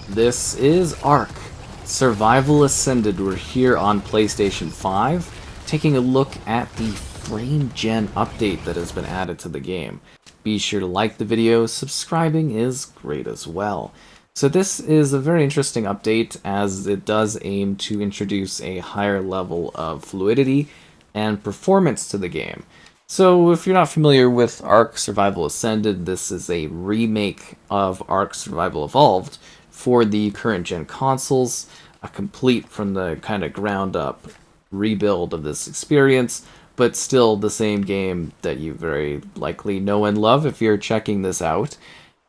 This is Ark Survival Ascended. We're here on PlayStation 5, taking a look at the frame gen update that has been added to the game. Be sure to like the video, subscribing is great as well. So this is a very interesting update as it does aim to introduce a higher level of fluidity and performance to the game. So if you're not familiar with Ark Survival Ascended, this is a remake of Ark Survival Evolved for the current gen consoles, a complete from the kind of ground up rebuild of this experience, but still the same game that you very likely know and love if you're checking this out.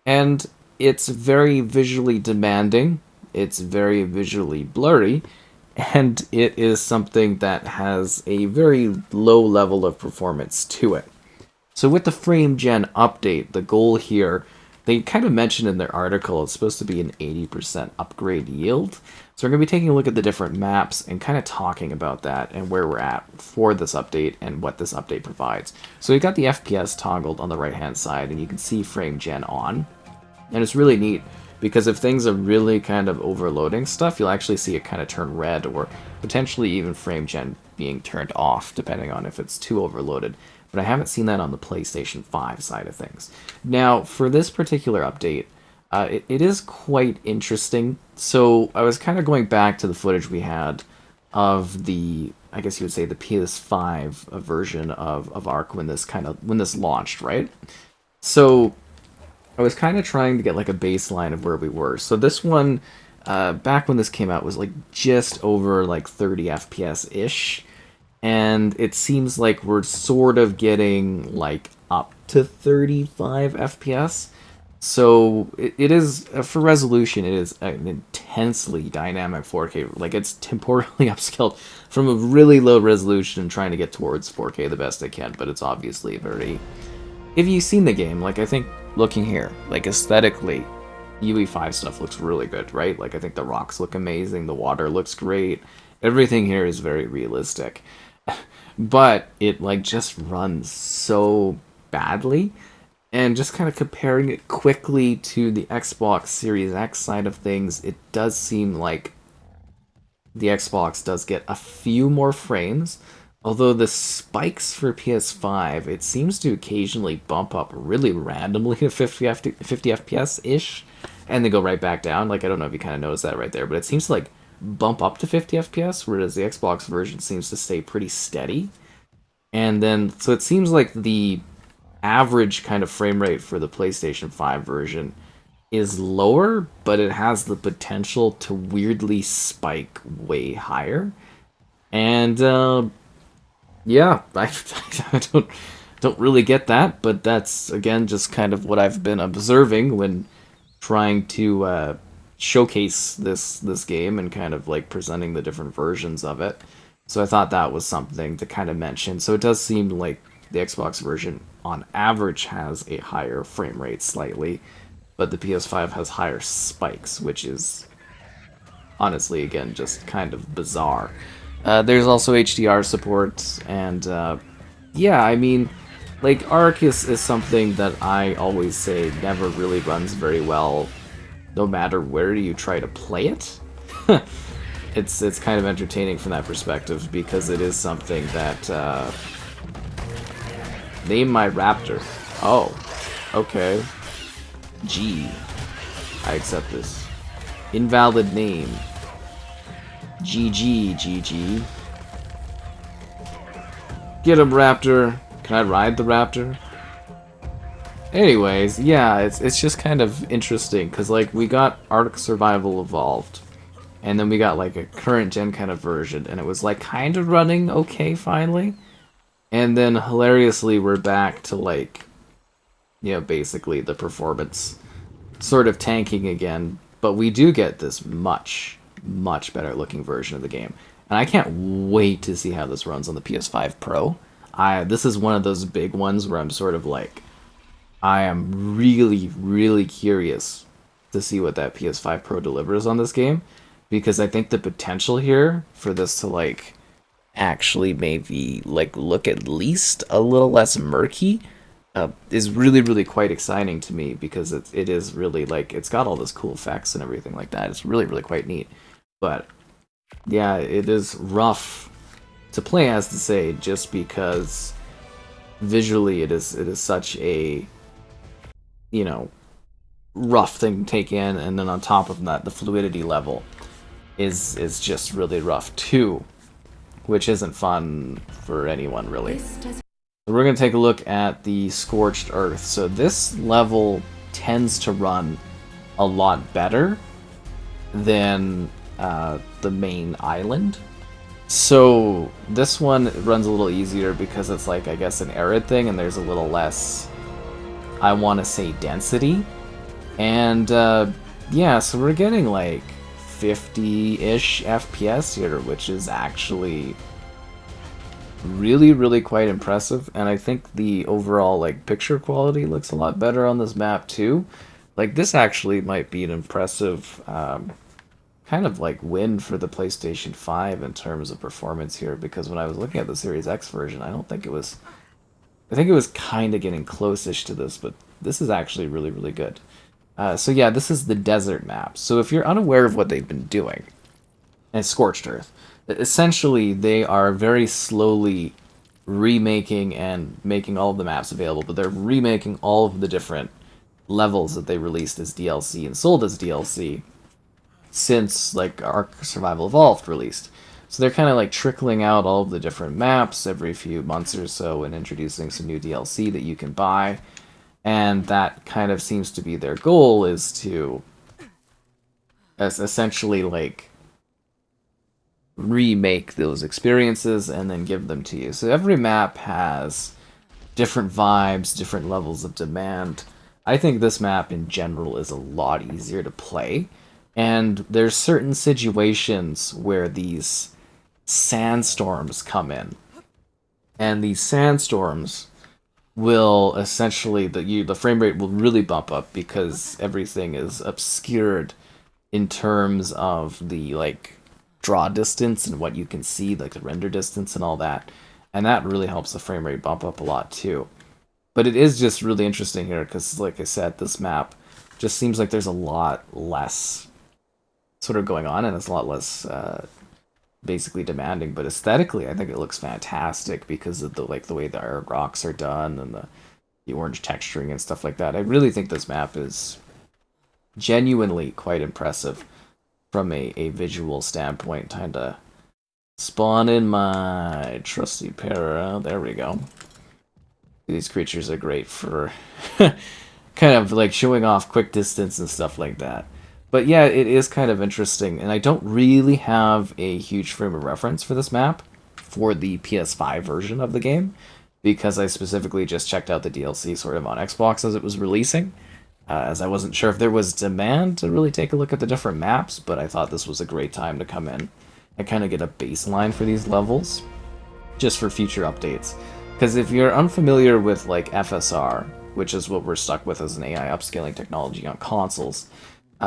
And it's very visually demanding, it's very visually blurry, and it is something that has a very low level of performance to it. So with the frame gen update, the goal here, they kind of mentioned in their article, it's supposed to be an 80% upgrade yield. So we're going to be taking a look at the different maps and kind of talking about that and where we're at for this update and what this update provides. So we've got the FPS toggled on the right hand side and you can see frame gen on. And it's really neat because if things are really kind of overloading stuff, you'll actually see it kind of turn red or potentially even frame gen being turned off depending on if it's too overloaded. But I haven't seen that on the PlayStation 5 side of things. Now, for this particular update, it is quite interesting. So I was kind of going back to the footage we had of the, I guess you would say, the PS5 version of Ark when this launched, right? So I was kind of trying to get like a baseline of where we were. So this one, back when this came out, was like just over like 30 FPS-ish. And it seems like we're sort of getting like up to 35 FPS. So it is, for resolution, it is an intensely dynamic 4K. Like it's temporally upscaled from a really low resolution trying to get towards 4K the best I can. But it's obviously very... If you've seen the game, like I think looking here, like aesthetically, UE5 stuff looks really good, right? Like I think the rocks look amazing, the water looks great. Everything here is very realistic. But it like just runs so badly, and just kind of comparing it quickly to the Xbox Series X side of things, it does seem like the Xbox does get a few more frames, although the spikes for PS5, it seems to occasionally bump up really randomly to 50 FPS-ish, and then go right back down. Like, I don't know if you kind of noticed that right there, but it seems to like bump up to 50 FPS, whereas the Xbox version seems to stay pretty steady. And then, so it seems like the average kind of frame rate for the PlayStation 5 version is lower, but it has the potential to weirdly spike way higher. And, yeah, I don't really get that, but that's, again, just kind of what I've been observing when trying to, showcase this game and kind of like presenting the different versions of it. So I thought that was something to kind of mention. So it does seem like the Xbox version on average has a higher frame rate slightly, but the PS5 has higher spikes, which is honestly, again, just kind of bizarre. There's also HDR support, and yeah, I mean, like Ark is something that I always say never really runs very well no matter where you try to play it. It's kind of entertaining from that perspective because it is something that name my raptor. Oh, okay. G. I accept this. Invalid name. GG. Get him, raptor. Can I ride the raptor? Anyways, yeah, it's just kind of interesting, because, like, we got Ark Survival Evolved, and then we got, like, a current-gen kind of version, and it was, like, kind of running okay, finally, and then, hilariously, we're back to, like, you know, basically the performance sort of tanking again, but we do get this much better-looking version of the game, and I can't wait to see how this runs on the PS5 Pro. This is one of those big ones where I'm sort of, like, I am really curious to see what that PS5 Pro delivers on this game, because I think the potential here for this to like actually maybe like look at least a little less murky is really, really quite exciting to me because it is really like it's got all this cool effects and everything like that. It's really, really quite neat. But yeah, it is rough to play as, to say, just because visually it is such a, you know, rough thing to take in, and then on top of that, the fluidity level is just really rough too, which isn't fun for anyone really. We're going to take a look at the Scorched Earth. So this level tends to run a lot better than the main island. So this one runs a little easier because it's like, I guess, an arid thing, and there's a little less, I want to say, density. And yeah, so we're getting like 50-ish FPS here, which is actually really, really quite impressive. And I think the overall like picture quality looks a lot better on this map too. Like, this actually might be an impressive kind of like win for the PlayStation 5 in terms of performance here, because when I was looking at the Series X version, I think it was kind of getting close-ish to this, but this is actually really, really good. So yeah, this is the desert map. So if you're unaware of what they've been doing, and Scorched Earth, essentially they are very slowly remaking and making all of the maps available, but they're remaking all of the different levels that they released as DLC and sold as DLC since like Ark Survival Evolved released. So they're kind of like trickling out all of the different maps every few months or so and introducing some new DLC that you can buy. And that kind of seems to be their goal, is to essentially like remake those experiences and then give them to you. So every map has different vibes, different levels of demand. I think this map in general is a lot easier to play. And there's certain situations where these sandstorms come in. And these sandstorms will essentially, the frame rate will really bump up because everything is obscured in terms of the like draw distance and what you can see, like the render distance and all that. And that really helps the frame rate bump up a lot too. But it is just really interesting here because, like I said, this map just seems like there's a lot less sort of going on, and it's a lot less basically demanding. But aesthetically, I think it looks fantastic because of the way the rocks are done and the orange texturing and stuff like that. I really think this map is genuinely quite impressive from a visual standpoint. Time to spawn in my trusty para. There we go. These creatures are great for kind of like showing off quick distance and stuff like that. But yeah, it is kind of interesting, and I don't really have a huge frame of reference for this map for the PS5 version of the game, because I specifically just checked out the DLC sort of on Xbox as it was releasing, as I wasn't sure if there was demand to really take a look at the different maps, but I thought this was a great time to come in and kind of get a baseline for these levels, just for future updates. Because if you're unfamiliar with like FSR, which is what we're stuck with as an AI upscaling technology on consoles,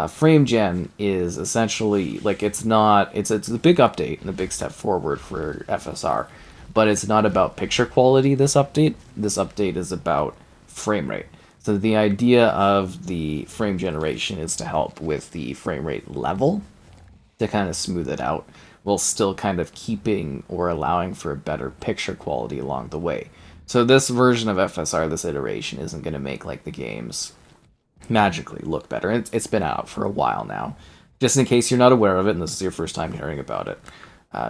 frame gen is essentially like it's a big update and a big step forward for FSR, but it's not about picture quality. This update is about frame rate. So the idea of the frame generation is to help with the frame rate level, to kind of smooth it out, while still kind of keeping or allowing for a better picture quality along the way. So this version of FSR, this iteration, isn't going to make like the games magically look better. It's been out for a while now. Just in case you're not aware of it and this is your first time hearing about it,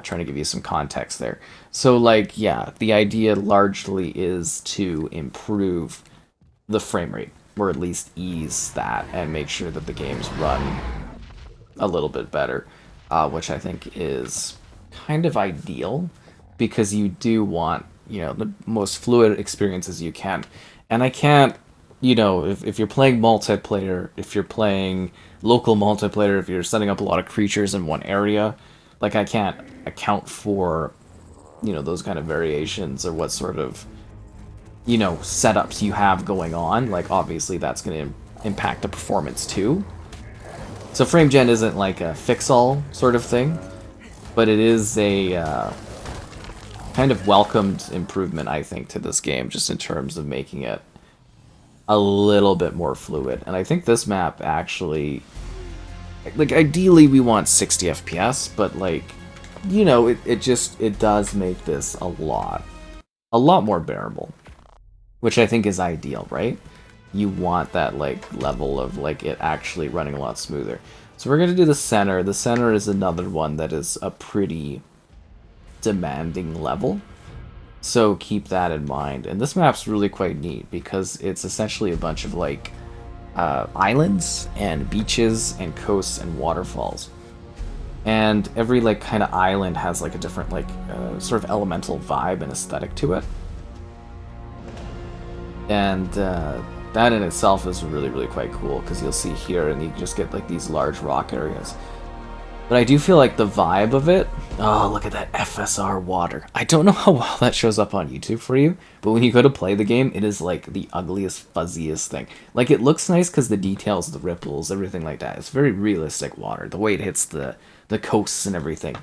trying to give you some context there. So like, yeah, the idea largely is to improve the frame rate, or at least ease that, and make sure that the games run a little bit better, which I think is kind of ideal, because you do want, the most fluid experiences you can. And I can't, if you're playing multiplayer, if you're playing local multiplayer, if you're setting up a lot of creatures in one area, like I can't account for, those kind of variations or what sort of, setups you have going on. Like, obviously that's going to impact the performance too. So frame gen isn't like a fix-all sort of thing, but it is a kind of welcomed improvement, I think, to this game, just in terms of making it a little bit more fluid. And I think this map actually, like, ideally we want 60 FPS, but like, you know, it does make this a lot more bearable, which I think is ideal, right? You want that like level of like it actually running a lot smoother. So we're going to do the center. The center is another one that is a pretty demanding level. So keep that in mind. And this map's really quite neat because it's essentially a bunch of like islands and beaches and coasts and waterfalls. And every like kind of island has like a different like sort of elemental vibe and aesthetic to it. And that in itself is really, really quite cool, because you'll see here, and you just get like these large rock areas. But I do feel like the vibe of it, oh, look at that FSR water. I don't know how well that shows up on YouTube for you, but when you go to play the game, it is like the ugliest, fuzziest thing. Like, it looks nice because the details, the ripples, everything like that. It's very realistic water, the way it hits the coasts and everything.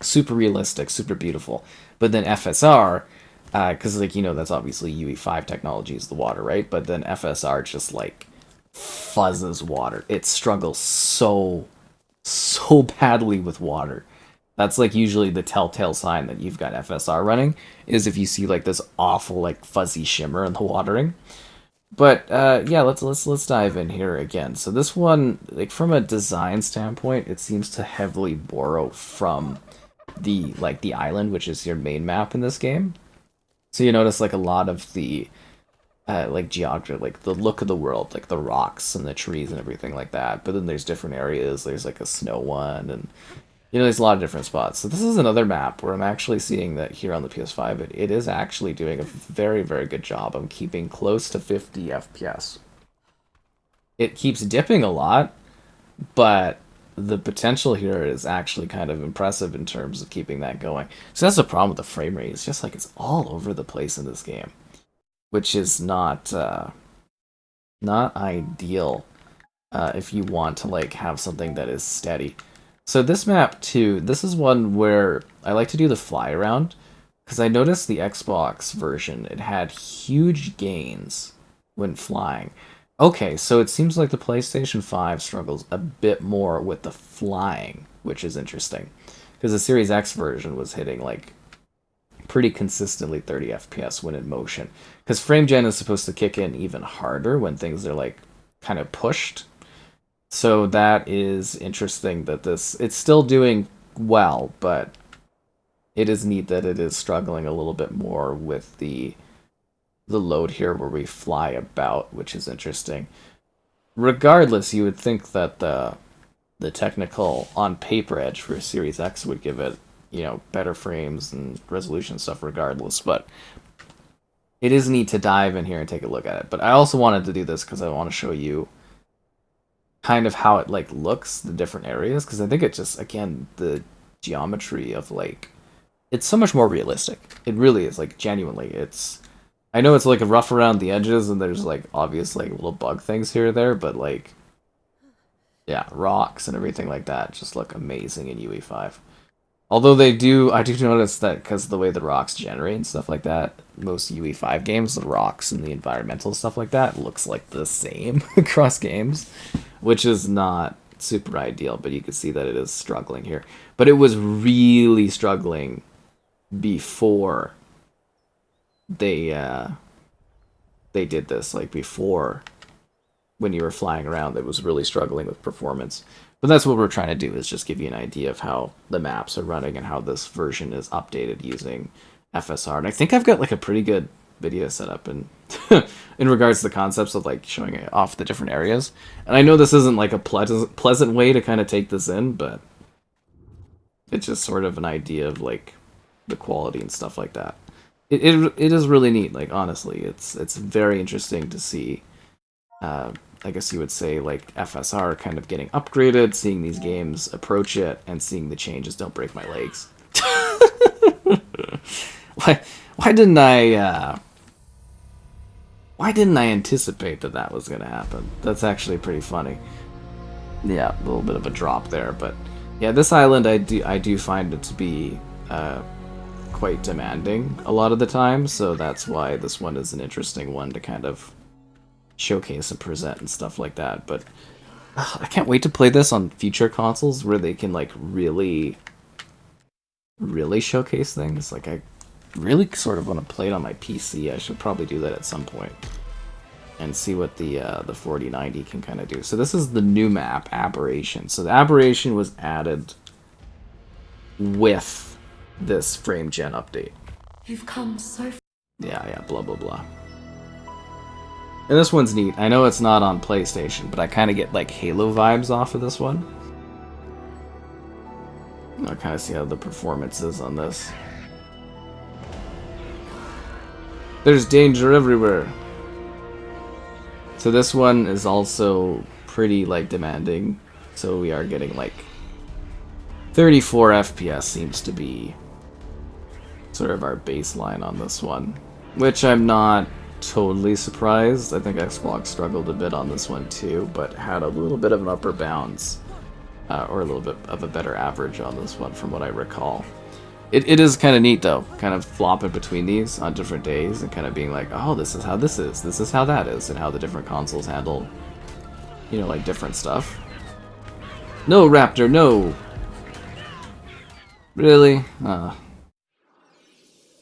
Super realistic, super beautiful. But then FSR, because, like, you know, that's obviously UE5 technology is the water, right? But then FSR just, like, fuzzes water. It struggles so badly with water. That's, like, usually the telltale sign that you've got FSR running, is if you see, like, this awful, like, fuzzy shimmer in the watering. But, yeah, let's dive in here again. So this one, like, from a design standpoint, it seems to heavily borrow from the island, which is your main map in this game. So you notice, like, a lot of the, like, geography, like, the look of the world, like, the rocks and the trees and everything like that. But then there's different areas. There's, like, a snow one, and, you know, there's a lot of different spots. So this is another map where I'm actually seeing that here on the PS5, it is actually doing a very, very good job of keeping close to 50 FPS. It keeps dipping a lot, but the potential here is actually kind of impressive in terms of keeping that going. So that's the problem with the frame rate. It's just like it's all over the place in this game, which is not ideal if you want to like have something that is steady. So this map too, this is one where I like to do the fly around, because I noticed the Xbox version, it had huge gains when flying. Okay, so it seems like the PlayStation 5 struggles a bit more with the flying, which is interesting. Because the Series X version was hitting, like, pretty consistently 30 FPS when in motion. Because frame gen is supposed to kick in even harder when things are, like, kind of pushed. So that is interesting that it's still doing well, but it is neat that it is struggling a little bit more with the load here where we fly about, which is interesting. Regardless, you would think that the technical on paper edge for Series X would give it, you know, better frames and resolution stuff regardless, but it is neat to dive in here and take a look at it. But I also wanted to do this because I want to show you kind of how it like looks, the different areas, because I think it just, again, the geometry of like, it's so much more realistic. It really is, like, genuinely, I know it's like rough around the edges, and there's like obvious like little bug things here or there, but like, yeah, rocks and everything like that just look amazing in UE5. Although I do notice that because of the way the rocks generate and stuff like that, most UE5 games, the rocks and the environmental stuff like that looks like the same across games, which is not super ideal, but you can see that it is struggling here. But it was really struggling before they did this, like before, when you were flying around, it was really struggling with performance. But that's what we're trying to do, is just give you an idea of how the maps are running and how this version is updated using FSR. And I think I've got like a pretty good video set up in in regards to the concepts of like showing off the different areas. And I know this isn't like a pleasant way to kind of take this in, but it's just sort of an idea of like the quality and stuff like that. It is really neat, like, honestly. It's very interesting to see, I guess you would say, like, FSR kind of getting upgraded, seeing these games approach it, and seeing the changes. Don't break my legs. Why didn't I anticipate that was going to happen? That's actually pretty funny. Yeah, a little bit of a drop there, but yeah, this island I do find it to be quite demanding a lot of the time, so that's why this one is an interesting one to kind of showcase and present and stuff like that. But I can't wait to play this on future consoles where they can like really showcase things. Like I really sort of want to play it on my PC. I should probably do that at some point and see what the 4090 can kind of do. So this is the new map, Abberation. So the Abberation was added with this frame gen update. You've come so far. Yeah, blah blah blah. And this one's neat. I know it's not on PlayStation, but I kind of get like Halo vibes off of this one. I'll kind of see how the performance is on this. There's danger everywhere. So this one is also pretty like demanding. So we are getting like 34 FPS seems to be sort of our baseline on this one, which I'm not totally surprised. I think Xbox struggled a bit on this one too, but had a little bit of an upper bounds, or a little bit of a better average on this one from what I recall. It is kind of neat though, kind of flopping between these on different days and kind of being like, oh, this is how this is how that is, and how the different consoles handle, you know, like different stuff. No, Raptor, no! Really?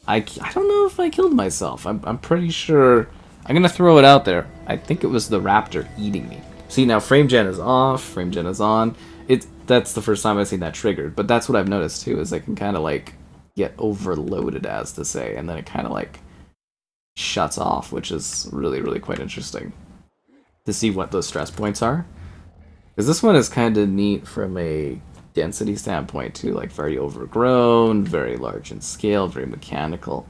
I don't know if I killed myself. I'm pretty sure. I'm gonna throw it out there. I think it was the raptor eating me. See, now frame gen is off, frame gen is on. That's the first time I've seen that triggered, but that's what I've noticed too, is I can kind of like get overloaded, as to say, and then it kind of like shuts off, which is really quite interesting to see what those stress points are. Because this one is kind of neat from a density standpoint too, like very overgrown, very large in scale, very mechanical.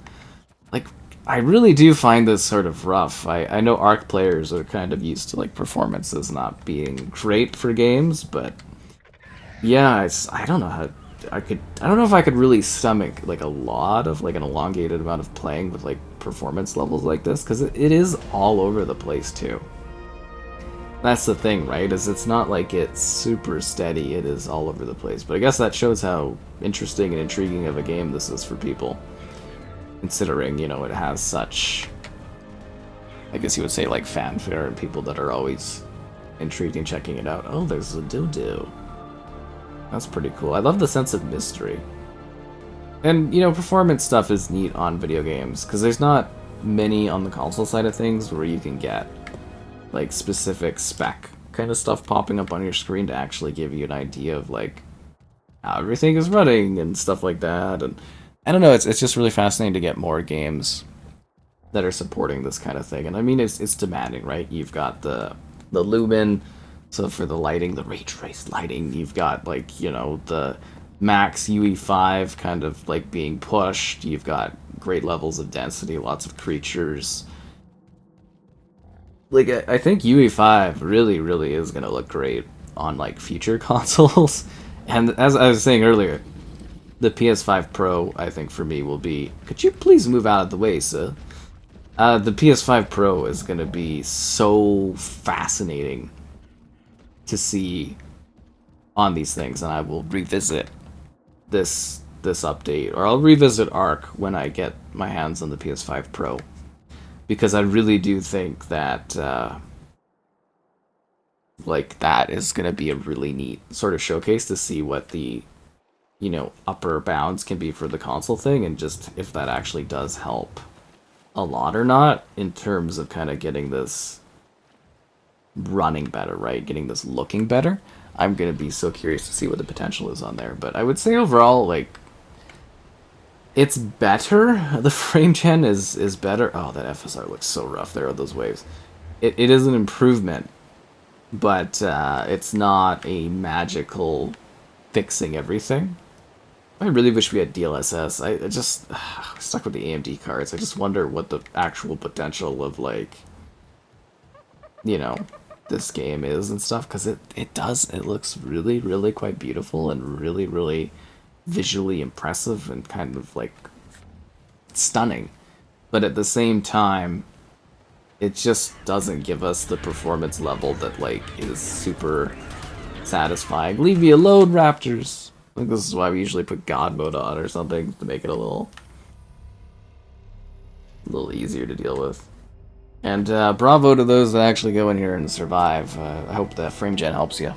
Like, I really do find this sort of rough. I know Ark players are kind of used to like performances not being great for games, but yeah, I don't know how I don't know if I could really stomach like a lot of like an elongated amount of playing with like performance levels like this, because it is all over the place too. That's the thing, right? Is it's not like it's super steady, it is all over the place. But I guess that shows how interesting and intriguing of a game this is for people. Considering, you know, it has such, I guess you would say, like fanfare and people that are always intrigued in checking it out. Oh, there's a dildo. That's pretty cool. I love the sense of mystery. And, you know, performance stuff is neat on video games, because there's not many on the console side of things where you can get like specific spec kind of stuff popping up on your screen to actually give you an idea of like how everything is running and stuff like that. And I don't know, it's just really fascinating to get more games that are supporting this kind of thing. And I mean, it's demanding, right? You've got the lumen, so for the lighting, the ray trace lighting, you've got like, you know, the max UE5 kind of like being pushed. You've got great levels of density, lots of creatures. Like, I think UE5 really is gonna look great on like future consoles. And as I was saying earlier, the PS5 Pro, I think for me, will be... Could you please move out of the way, sir? The PS5 Pro is gonna be so fascinating to see on these things, and I will revisit this update, or I'll revisit Ark when I get my hands on the PS5 Pro. Because I really do think that, like, that is going to be a really neat sort of showcase to see what the, you know, upper bounds can be for the console thing, and just if that actually does help a lot or not in terms of kind of getting this running better, right? Getting this looking better. I'm going to be so curious to see what the potential is on there. But I would say overall, like, it's better. The frame gen is better. Oh, that FSR looks so rough there with those waves. It is an improvement, but it's not a magical fixing everything. I really wish we had DLSS. I just stuck with the AMD cards. I just wonder what the actual potential of, like, you know, this game is and stuff, because it looks really quite beautiful and really visually impressive and kind of like stunning, but at the same time it just doesn't give us the performance level that like is super satisfying. Leave me alone, raptors. I think this is why we usually put God mode on or something to make it a little easier to deal with. And bravo to those that actually go in here and survive. I hope that frame gen helps you.